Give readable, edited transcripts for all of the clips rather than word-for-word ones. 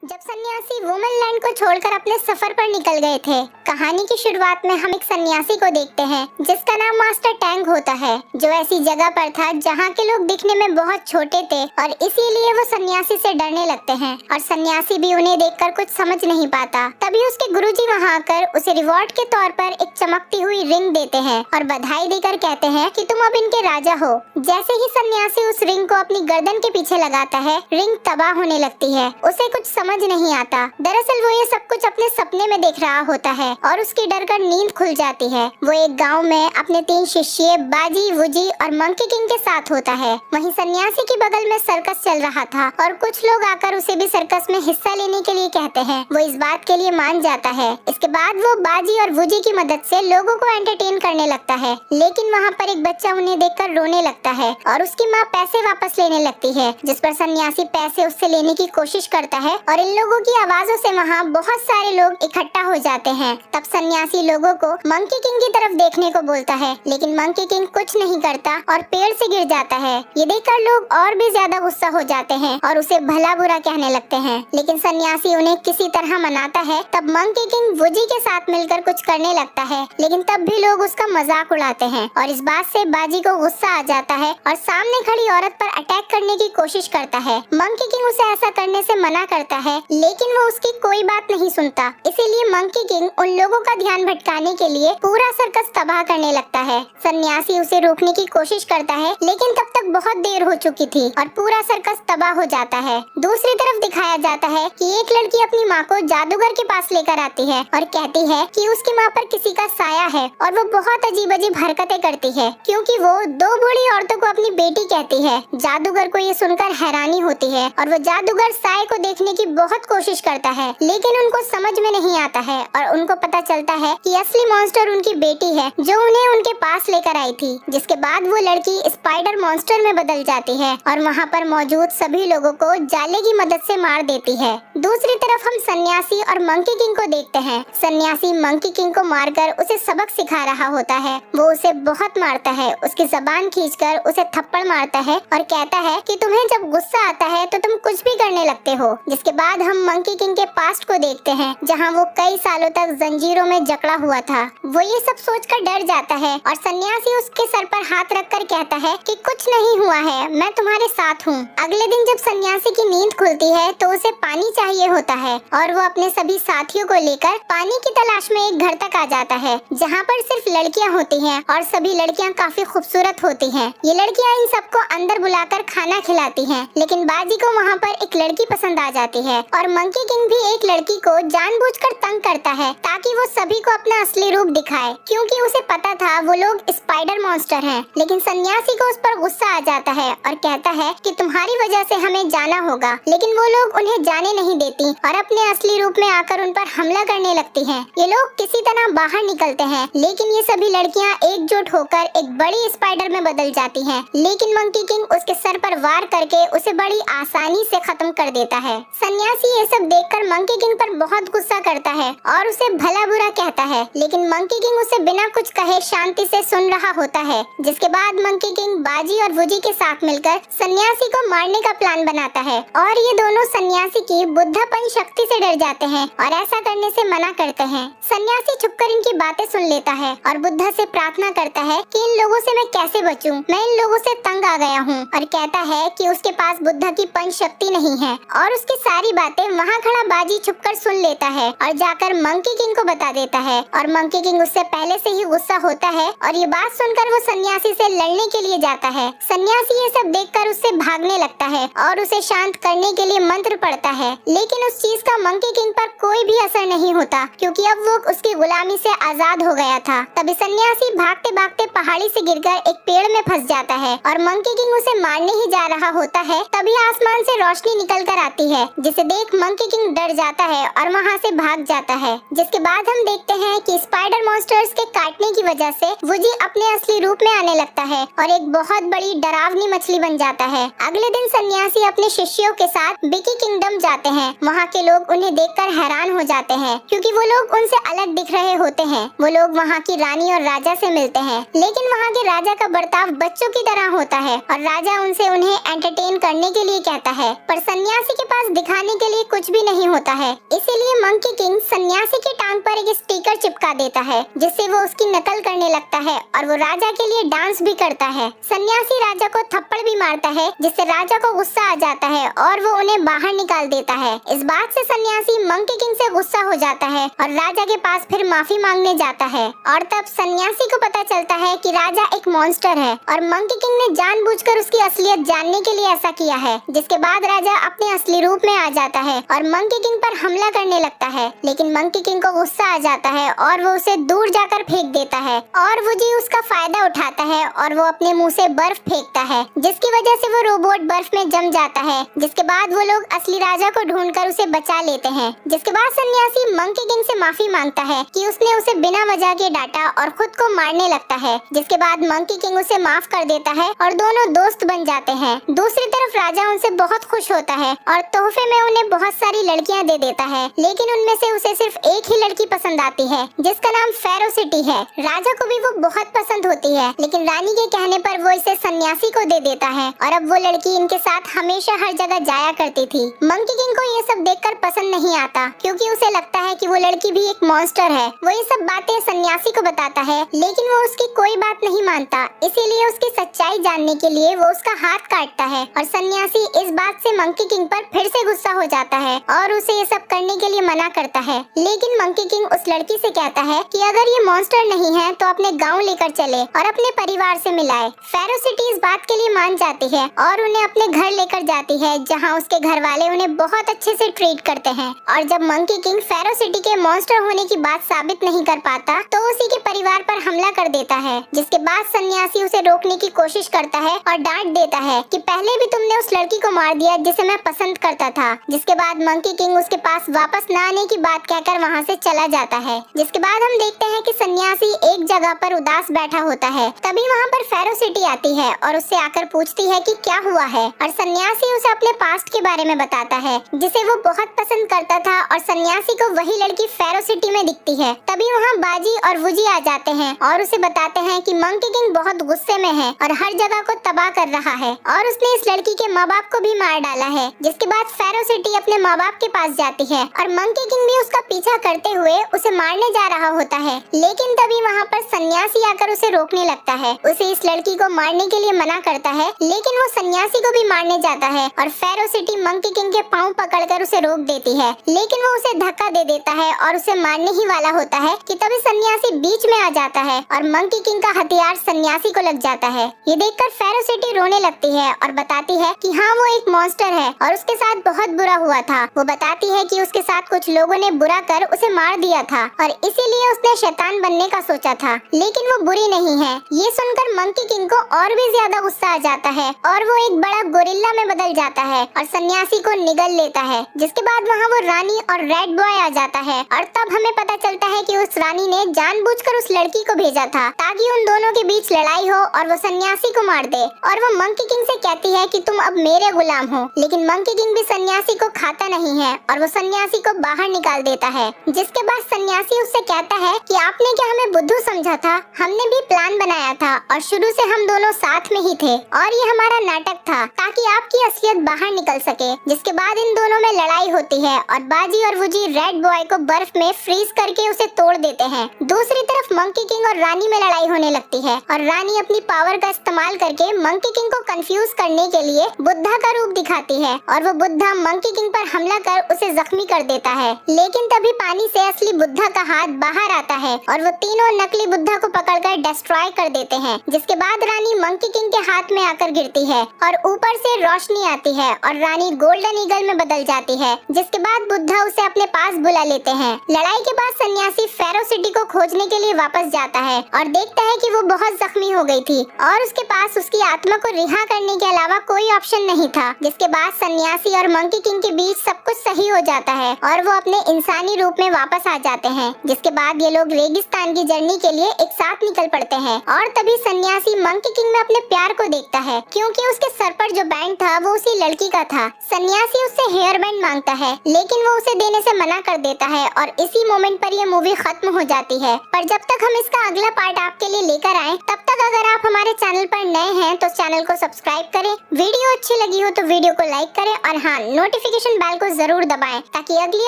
जब सन्यासी वुमनलैंड को छोड़कर अपने सफर पर निकल गए थे। कहानी की शुरुआत में हम एक सन्यासी को देखते हैं जिसका नाम मास्टर टैंग होता है, जो ऐसी जगह पर था जहाँ के लोग दिखने में बहुत छोटे थे और इसीलिए वो सन्यासी से डरने लगते हैं और सन्यासी भी उन्हें देखकर कुछ समझ नहीं पाता। तभी उसके गुरुजी वहाँ आकर उसे रिवॉर्ड के तौर पर एक चमकती हुई रिंग देते हैं और बधाई देकर कहते हैं कि तुम अब इनके राजा हो। जैसे ही सन्यासी उस रिंग को अपनी गर्दन के पीछे लगाता है, रिंग तबाह होने लगती है। उसे कुछ समझ नहीं आता। दरअसल वो ये सब कुछ अपने सपने में देख रहा होता है और उसकी डर कर नींद खुल जाती है। वो एक गांव में अपने 3 शिष्य बाजी, वुजी और मंकी किंग के साथ होता है। वहीं सन्यासी के बगल में सर्कस चल रहा था और कुछ लोग आकर उसे भी सर्कस में हिस्सा लेने के लिए कहते हैं। वो इस बात के लिए मान जाता है। इसके बाद वो बाजी और वुजी की मदद से लोगों को एंटरटेन करने लगता है, लेकिन वहाँ पर एक बच्चा उन्हें देखकर रोने लगता है और उसकी माँ पैसे वापस लेने लगती है, जिस पर सन्यासी पैसे उससे लेने की कोशिश करता है और इन लोगों की आवाजों से वहाँ बहुत सारे लोग इकट्ठा हो जाते हैं। तब सन्यासी लोगों को मंकी किंग की तरफ देखने को बोलता है, लेकिन मंकी किंग कुछ नहीं करता और पेड़ से गिर जाता है। ये देखकर लोग और भी ज्यादा गुस्सा हो जाते हैं और उसे भला बुरा कहने लगते हैं, लेकिन सन्यासी उन्हें किसी तरह मनाता है। तब मंकी किंग वुजी के साथ मिलकर कुछ करने लगता है, लेकिन तब भी लोग उसका मजाक उड़ाते हैं और इस बात से बाजी को गुस्सा आ जाता है और सामने खड़ी औरत पर अटैक करने की कोशिश करता है। मंकी किंग उसे ऐसा करने से मना करता है, लेकिन वो उसकी कोई बात नहीं सुनता। इसीलिए मंकी किंग उन लोगों का ध्यान भटकाने के लिए पूरा सर्कस तबाह करने लगता है। सन्यासी उसे रोकने की कोशिश करता है, लेकिन तब तक बहुत देर हो चुकी थी और पूरा सर्कस तबाह हो जाता है। दूसरी तरफ दिखाया जाता है कि एक लड़की अपनी माँ को जादूगर के पास लेकर आती है और कहती है कि उसकी माँ पर किसी का साया है और वो बहुत अजीब अजीब हरकतें करती है, क्योंकि वो 2 बूढ़ी औरतों को अपनी बेटी कहती है। जादूगर को ये सुनकर हैरानी होती है और वो जादूगर साये को देखने की बहुत कोशिश करता है, लेकिन उनको समझ में नहीं आता है और उनको पता चलता है कि असली मॉन्स्टर उनकी बेटी है, जो उन्हें उनके पास लेकर आई थी। जिसके बाद वो लड़की स्पाइडर मॉन्स्टर में बदल जाती है और वहाँ पर मौजूद सभी लोगों को जाले की मदद से मार देती है। दूसरी तरफ हम सन्यासी और मंकी किंग को देखते हैं। सन्यासी मंकी किंग को मारकर उसे सबक सिखा रहा होता है। वो उसे बहुत मारता है, उसकी जबान खींचकर उसे थप्पड़ मारता है और कहता है कि तुम्हें जब गुस्सा आता है तो तुम कुछ भी करने लगते हो। जिसके बाद हम मंकी किंग के पास्ट को देखते हैं, जहाँ वो कई सालों तक जंजीरों में जकड़ा हुआ था। वो ये सब सोचकर डर जाता है और सन्यासी उसके सर पर हाथ रखकर कहता है कि कुछ नहीं हुआ है, मैं तुम्हारे साथ हूँ। अगले दिन जब सन्यासी की नींद खुलती है तो उसे पानी चाहिए होता है और वो अपने सभी साथियों को लेकर पानी की तलाश में एक घर तक आ जाता है, जहाँ पर सिर्फ लड़कियाँ होती हैं और सभी लड़कियाँ काफी खूबसूरत होती हैं। ये लड़कियाँ इन सबको अंदर बुलाकर खाना खिलाती हैं, लेकिन बाजी को वहाँ पर एक लड़की पसंद आ जाती है और मंकी किंग भी एक लड़की को जानबूझकर तंग करता है ताकि वो सभी को अपना असली रूप दिखाए, क्योंकि उसे पता था वो लोग स्पाइडर मॉन्स्टर हैं। लेकिन सन्यासी को उस पर गुस्सा आ जाता है और कहता है कि तुम्हारी वजह से हमें जाना होगा, लेकिन वो लोग उन्हें जाने नहीं देती और अपने असली रूप में आकर उन पर हमला करने लगती हैं। ये लोग किसी तरह बाहर निकलते हैं, लेकिन ये सभी लड़कियां एकजुट होकर एक बड़ी स्पाइडर में बदल जाती हैं। लेकिन मंकी किंग उसके सर पर वार करके उसे बड़ी आसानी से खत्म कर देता है। सन्यासी ये सब देखकर मंकी किंग पर बहुत गुस्सा करता है और उसे भला बुरा कहता है, लेकिन मंकी किंग उसे बिना कुछ कहे शांति से सुन रहा होता है। जिसके बाद मंकी किंग बाजी और वुजी के साथ मिलकर सन्यासी को मारने का प्लान बनाता है और ये दोनों सन्यासी की बुद्धापन शक्ति से डर जाते हैं और ऐसा करने से मना करते हैं। सन्यासी छुपकर इनकी बातें सुन लेता है और बुद्धा से प्रार्थना करता है कि इन लोगों से मैं कैसे बचूं, मैं इन लोगों से तंग आ गया हूँ, और कहता है कि उसके पास बुद्धा की पंच शक्ति नहीं है। और उसकी सारी बातें वहाँ खड़ा बाजी छुपकर सुन लेता है और जाकर मंकी किंग को बता देता है और मंकी किंग उससे पहले से ही गुस्सा होता है और ये बात सुनकर वो सन्यासी से लड़ने के लिए जाता है। सन्यासी ये सब देखकर उससे भागने लगता है और उसे शांत करने के लिए मंत्र पढ़ता है, लेकिन उस चीज का मंकी किंग पर कोई भी असर नहीं होता, क्योंकि अब वो उसकी गुलामी से आजाद हो गया था। तभी सन्यासी भागते भागते पहाड़ी से गिरकर एक पेड़ में फंस जाता है और मंकी किंग उसे मारने ही जा रहा होता है। तभी आसमान से रोशनी निकल कर आती है, जिसे देख मंकी किंग डर जाता है और वहाँ से भाग जाता है। जिसके बाद हम देखते हैं कि स्पाइडर मॉन्स्टर्स के काटने की वजह से वुजी अपने असली रूप में आने लगता है और एक बहुत बड़ी डरावनी मछली बन जाता है। अगले दिन सन्यासी अपने शिष्यों के साथ बिकी किंगडम जाते हैं। वहाँ के लोग उन्हें देखकर हैरान हो जाते हैं, क्योंकि वो लोग उनसे अलग दिख रहे होते हैं। वो लोग वहाँ की रानी और राजा से मिलते हैं, लेकिन वहाँ के राजा का बर्ताव बच्चों की तरह होता है और राजा उन्हें एंटरटेन करने के लिए कहता है, पर सन्यासी के पास दिखाने के लिए कुछ भी नहीं होता है। इसीलिए मंकी किंग सन्यासी की टांग पर एक स्टिकर चिपका देता है, जिससे वो उसकी नकल करने लगता है और वो राजा के लिए डांस भी करता है। सन्यासी राजा को थप्पड़ भी मारता है, जिससे राजा को गुस्सा आ जाता है और वो उन्हें बाहर निकाल देता है। इस बात से सन्यासी मंकी किंग से गुस्सा हो जाता है और राजा के पास फिर माफी मांगने जाता है। और तब सन्यासी को पता चलता है कि राजा एक मॉन्स्टर है और मंकी किंग ने जानबूझकर उसकी असलियत जानने के लिए ऐसा किया है। जिसके बाद राजा अपने असली रूप में आ जाता है और मंकी किंग पर हमला करने लगता है, लेकिन मंकी किंग को गुस्सा आ जाता है और वो उसे दूर जाकर फेंक देता है और वुजी उसका फायदा उठाता है और वो अपने मुंह से बर्फ फेंकता है, जिसकी वजह से वो रोबोट बर्फ में जम जाता है। जिसके बाद वो लोग असली राजा को ढूंढकर उसे बचा लेते हैं। जिसके बाद सन्यासी मंकी किंग से माफी मांगता है कि उसने उसे बिना वजह के डांटा और खुद को मारने लगता है। जिसके बाद मंकी किंग उसे माफ कर देता है और दोनों दोस्त बन जाते हैं। दूसरी तरफ राजा उनसे बहुत खुश होता है और तोहफे में उन्हें बहुत सारी लड़कियां दे देता है, लेकिन उनमें से उसे सिर्फ एक ही लड़की पसंद आती है, जिसका नाम फेरोसिटी है। राजा को भी वो बहुत पसंद होती है, लेकिन रानी के कहने पर वो इसे सन्यासी को दे देता है और अब वो लड़की इनके साथ हमेशा हर जगह जाया करती थी। मंकी किंग को ये सब देखकर पसंद नहीं आता, क्योंकि उसे लगता है कि वो लड़की भी एक मॉन्स्टर है। वो ये सब बातें सन्यासी को बताता है, लेकिन वो उसकी कोई बात नहीं मानता। इसीलिए उसकी सच्चाई जानने के लिए वो उसका हाथ काटता है और सन्यासी इस बात से मंकी किंग पर फिर से गुस्सा हो जाता है और उसे ये सब करने के लिए मना करता है। लेकिन मंकी किंग उस लड़की से कहता है कि अगर ये मॉन्स्टर नहीं है तो अपने गांव लेकर चले और अपने परिवार से मिलाए। फेरोसिटी इस बात के लिए मान जाती है और उन्हें अपने घर लेकर जाती है, जहां उसके घर वाले उन्हें बहुत अच्छे से ट्रीट करते हैं। और जब मंकी किंग फेरोसिटी के मॉन्स्टर होने की बात साबित नहीं कर पाता तो उसी के परिवार पर हमला कर देता है। जिसके बाद सन्यासी उसे रोकने की कोशिश करता है और डांट देता है कि पहले भी तुमने उस लड़की को मार दिया जिसे मैं पसंद करता था। जिसके बाद मंकी किंग उसके पास वापस न आने की बात कहकर वहाँ से चला जाता है। जिसके बाद हम देखते हैं कि सन्यासी एक जगह पर उदास बैठा होता है। तभी वहाँ पर फेरोसिटी आती है और उससे आकर पूछती है कि क्या हुआ है, और सन्यासी उसे अपने पास्ट के बारे में बताता है, जिसे वो बहुत पसंद करता था। और सन्यासी को वही लड़की फेरोसिटी में दिखती है। तभी वहाँ बाजी और वुजी आ जाते हैं और उसे बताते हैं कि मंकी किंग बहुत गुस्से में है और हर जगह को तबाह कर रहा है और उसने इस लड़की के माँ बाप को भी मार डाला है। जिसके बाद फेरोसिटी अपने माँ बाप के पास जाती है और मंकी किंग भी उसका पीछा करते हुए उसे मारने जा रहा होता है। लेकिन तभी वहाँ पर सन्यासी आकर उसे रोकने लगता है, उसे इस लड़की को मारने के लिए मना करता है, लेकिन वो सन्यासी को भी मारने जाता है और फेरोसिटी मंकी किंग के पाँव पकड़कर उसे रोक देती है। लेकिन वो उसे धक्का दे देता है और उसे मारने ही वाला होता है कि तभी सन्यासी बीच में आ जाता है और मंकी किंग का हथियार सन्यासी को लग जाता है। ये देखकर फेरोसिटी रोने लगती है और बताती है कि हाँ वो एक मॉन्स्टर है और उसके साथ बहुत बुरा हुआ था। वो बताती है कि उसके साथ कुछ लोगों ने बुरा कर उसे मार दिया था और इसीलिए उसने शैतान बनने का सोचा था, लेकिन वो बुरी नहीं है। ये सुनकर मंकी किंग को और भी ज्यादा गुस्सा आ जाता है और वो एक बड़ा गोरिल्ला में बदल जाता है और सन्यासी को निगल लेता है। जिसके बाद वहाँ वो रानी और रेड बॉय आ जाता है और तब हमें पता चलता है कि उस रानी ने जानबूझकर उस लड़की को भेजा था ताकि उन दोनों के बीच लड़ाई हो और वो सन्यासी को मार दे। और वो मंकी किंग से कहती है कि तुम अब मेरे गुलाम हो, लेकिन मंकी किंग भी सन्यासी को खाता नहीं है और वो सन्यासी को बाहर निकाल देता है। जिसके बाद सन्यासी उससे कहता है कि आपने क्या हमें बुद्धू समझा था, हमने भी प्लान बनाया था और शुरू से हम दोनों साथ में ही थे और ये हमारा नाटक था ताकि आपकी असलियत बाहर निकल सके। जिसके बाद इन दोनों में लड़ाई होती है और बाजी और वुजी रेड बॉय को बर्फ में फ्रीज करके उसे तोड़ देते हैं। दूसरी तरफ मंकी किंग और रानी में लड़ाई होने लगती है और रानी अपनी पावर का इस्तेमाल करके मंकी किंग को कंफ्यूज करने के लिए बुद्धा का रूप दिखाती है और वो बुद्धा मंकी किंग पर हमला कर उसे जख्मी कर देता है। लेकिन तभी पानी से असली बुद्धा का हाथ बाहर आता है और वो तीनों नकली बुद्धा को पकड़कर डिस्ट्रॉय कर देते हैं। जिसके बाद रानी मंकी किंग के हाथ में आकर गिरती है और ऊपर से रोशनी आती है और रानी गोल्डन ईगल में बदल जाती है। जिसके बाद बुद्धा उसे अपने पास बुला लेते हैं। लड़ाई के बाद सन्यासी फेरोसिटी को खोजने के लिए वापस जाता है और देखता है कि वो बहुत जख्मी हो गई थी और उसके पास उसकी आत्मा को रिहा करने के अलावा कोई ऑप्शन नहीं था। जिसके बाद सन्यासी और मंकी किंग के बीच सब कुछ सही हो जाता है और वो अपने इंसानी रूप में वापस आ जाते हैं। जिसके बाद ये लोग रेगिस्तान की जर्नी के लिए एक साथ निकल पड़ते हैं और तभी सन्यासी मंकी किंग में अपने प्यार को देखता है, क्योंकि उसके सर पर जो बैंड था वो उसी लड़की का था। सन्यासी उससे हेयर बैंड मांगता है, लेकिन वो उसे देने से मना कर देता है और इसी मोमेंट पर ये मूवी खत्म हो जाती है। पर जब तक हम इसका अगला पार्ट आपके लिए लेकर आए, तब तक अगर आप हमारे चैनल पर नए हैं तो चैनल को सब्सक्राइब करें, वीडियो अच्छी लगी हो तो वीडियो को लाइक करें और हाँ, नोटिफिकेशन नोटिफिकेशन बेल को जरूर दबाएं ताकि अगली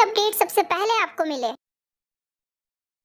अपडेट सबसे पहले आपको मिले।